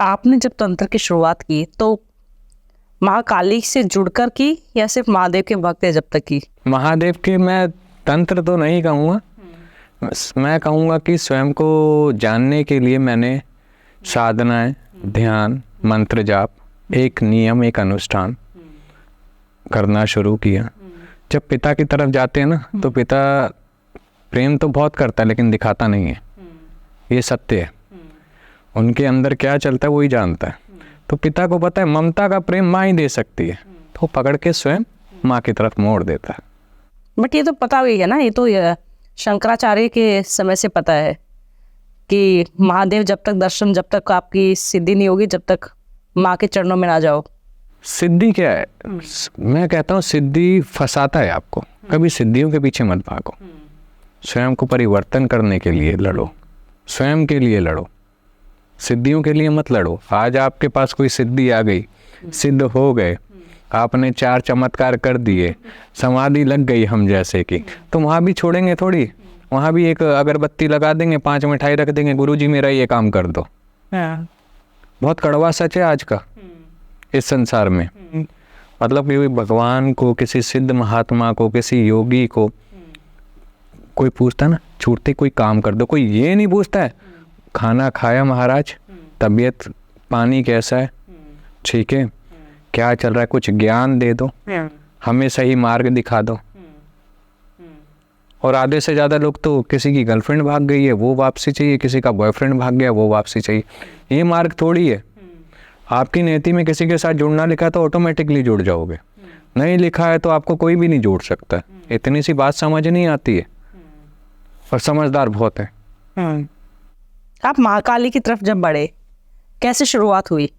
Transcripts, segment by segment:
आपने जब तंत्र की शुरुआत की तो महाकाली से जुड़कर की या सिर्फ महादेव के भक्त है जब तक की? महादेव के मैं तंत्र तो नहीं कहूँगा, मैं कहूँगा कि स्वयं को जानने के लिए मैंने साधनाएं, ध्यान, मंत्र जाप, एक नियम, एक अनुष्ठान करना शुरू किया। जब पिता की तरफ जाते हैं ना तो पिता प्रेम तो बहुत करता है लेकिन दिखाता नहीं है, ये सत्य है। उनके अंदर क्या चलता है वही जानता है। तो पिता को पता है ममता का प्रेम माँ ही दे सकती है, तो पकड़ के स्वयं माँ की तरफ मोड़ देता है। बट ये तो पता हुई है ना, ये तो शंकराचार्य के समय से पता है कि महादेव जब तक दर्शन, जब तक आपकी सिद्धि नहीं होगी, जब तक माँ के चरणों में ना जाओ। सिद्धि क्या है? मैं कहता हूँ सिद्धि फंसाता है आपको। कभी सिद्धियों के पीछे मत भागो, स्वयं को परिवर्तन करने के लिए लड़ो, स्वयं के लिए लड़ो, सिद्धियों के लिए मत लड़ो। आज आपके पास कोई सिद्धि आ गई, सिद्ध हो गए, आपने 4 चमत्कार कर दिए, समाधि लग गई हम जैसे की, तो वहाँ भी छोड़ेंगे थोड़ी, वहाँ भी एक अगरबत्ती लगा देंगे, 5 मिठाई रख देंगे, गुरुजी मेरा ये काम कर दो। बहुत कड़वा सच है आज का इस संसार में। मतलब कि भगवान को, किसी सिद्ध महात्मा को, किसी योगी को कोई पूछता ना, छूटते कोई काम कर दो, कोई ये नहीं पूछता है खाना खाया महाराज, तबीयत पानी कैसा है, ठीक है, क्या चल रहा है, कुछ ज्ञान दे दो, हमें सही मार्ग दिखा दो। और आधे से ज़्यादा लोग तो किसी की गर्लफ्रेंड भाग गई है वो वापसी चाहिए, किसी का बॉयफ्रेंड भाग गया वो वापसी चाहिए। ये मार्ग थोड़ी है। आपकी नियति में किसी के साथ जुड़ना लिखा है तो ऑटोमेटिकली जुड़ जाओगे, नहीं लिखा है तो आपको कोई भी नहीं जोड़ सकता। इतनी सी बात समझ नहीं आती है, और समझदार बहुत है। आप महाकाली की तरफ जब बढ़े, कैसे शुरुआत हुई?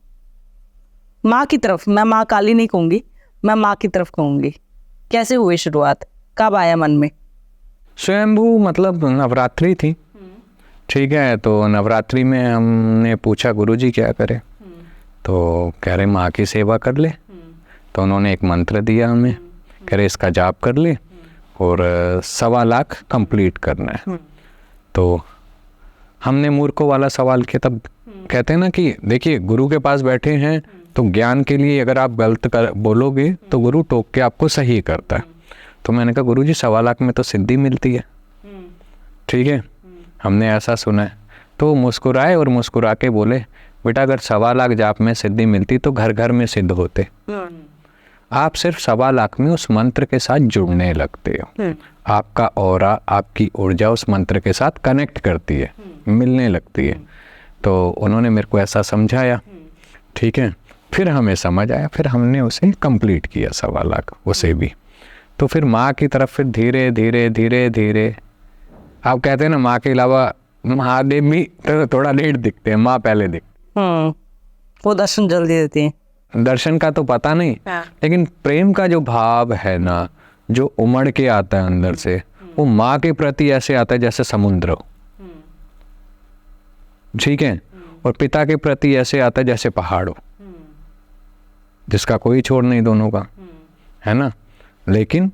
माँ की तरफ, मैं महाकाली नहीं कहूँगी, मैं माँ की तरफ कहूँगी। कैसे हुई शुरुआत, कब आया मन में? स्वयंभू मतलब नवरात्रि थी, ठीक है, तो नवरात्रि में हमने पूछा गुरुजी क्या करें, तो कह रहे माँ की सेवा कर ले। तो उन्होंने एक मंत्र दिया हमें, कह रहे इसका जाप कर ले और 1.25 लाख कंप्लीट करना है। तो हमने मूर्खों वाला सवाल किया। तब कहते हैं ना कि देखिए गुरु के पास बैठे हैं तो ज्ञान के लिए अगर आप गलत बोलोगे तो गुरु टोक के आपको सही करता है। तो मैंने कहा गुरुजी 1.25 लाख में तो सिद्धि मिलती है, ठीक है, हमने ऐसा सुना है। तो मुस्कुराए और मुस्कुरा के बोले बेटा अगर 1.25 लाख जाप में सिद्धि मिलती तो घर घर में सिद्ध होते। आप सिर्फ 1.25 लाख में उस मंत्र के साथ जुड़ने लगते हो, आपका ऑरा, आपकी ऊर्जा उस मंत्र के साथ कनेक्ट करती है, मिलने लगती है। तो उन्होंने मेरे को ऐसा समझाया, ठीक है, फिर हमें समझ आया, फिर हमने उसे कंप्लीट किया 1.25 लाख उसे भी। तो फिर माँ की तरफ फिर धीरे धीरे धीरे धीरे, आप कहते हैं ना माँ के अलावा महादेव भी तो थोड़ा लेट दिखते हैं, माँ पहले दिखते। वो दर्शन जल्दी देती है। दर्शन का तो पता नहीं, लेकिन प्रेम का जो भाव है ना, जो उमड़ के आता है अंदर से, वो माँ के प्रति ऐसे आता है जैसे समुद्र हो, ठीक है, और पिता के प्रति ऐसे आता है जैसे पहाड़ हो, जिसका कोई छोर नहीं दोनों का, है ना। लेकिन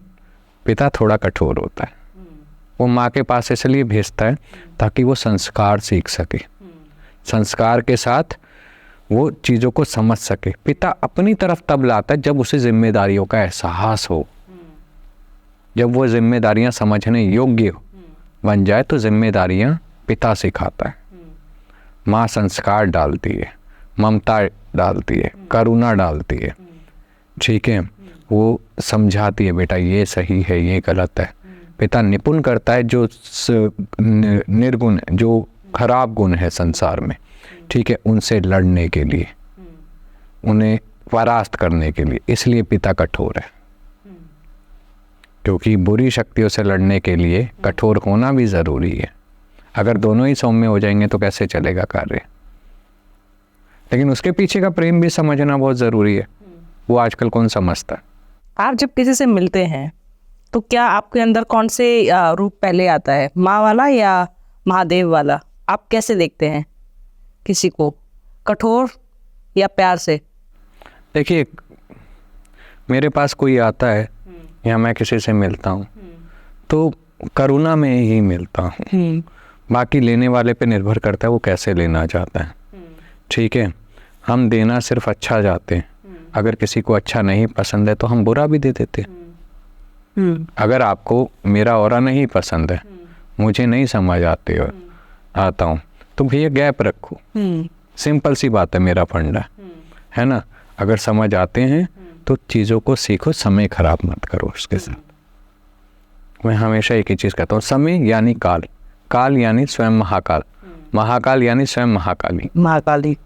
पिता थोड़ा कठोर होता है, वो माँ के पास इसलिए भेजता है ताकि वो संस्कार सीख सके, संस्कार के साथ वो चीज़ों को समझ सके। पिता अपनी तरफ तब लाता है जब उसे जिम्मेदारियों का एहसास हो, जब वो जिम्मेदारियां समझने योग्य बन जाए तो जिम्मेदारियां पिता सिखाता है। माँ संस्कार डालती है, ममता डालती है, करुणा डालती है, ठीक है, वो समझाती है बेटा ये सही है ये गलत है। पिता निपुण करता है जो निर्गुण, जो खराब गुण है संसार में, ठीक है, उनसे लड़ने के लिए, उन्हें परास्त करने के लिए। इसलिए पिता कठोर है, क्योंकि बुरी शक्तियों से लड़ने के लिए कठोर होना भी ज़रूरी है। अगर दोनों ही सौम्य हो जाएंगे तो कैसे चलेगा कार्य। लेकिन उसके पीछे का प्रेम भी समझना बहुत ज़रूरी है, वो आजकल कौन समझता है। आप जब किसी से मिलते हैं तो क्या आपके अंदर कौन से रूप पहले आता है, माँ वाला या महादेव वाला? आप कैसे देखते हैं किसी को, कठोर या प्यार से? देखिए मेरे पास कोई आता है या मैं किसी से मिलता हूँ तो करुणा में ही मिलता हूँ, बाकी लेने वाले पे निर्भर करता है वो कैसे लेना चाहता है, ठीक है। हम देना सिर्फ अच्छा चाहते हैं, अगर किसी को अच्छा नहीं पसंद है तो हम बुरा भी दे देते हैं। अगर आपको मेरा ऑरा नहीं पसंद है, मुझे नहीं समझ आता हूँ, तो भैया गैप रखो। सिंपल सी बात है, मेरा फंडा है ना। अगर समझ आते हैं तो चीज़ों को सीखो, समय खराब मत करो उसके साथ। मैं हमेशा एक ही चीज़ कहता हूँ, समय यानी काल, काल यानी स्वयं महाकाल, महाकाल यानी स्वयं महाकाली। महाकाली।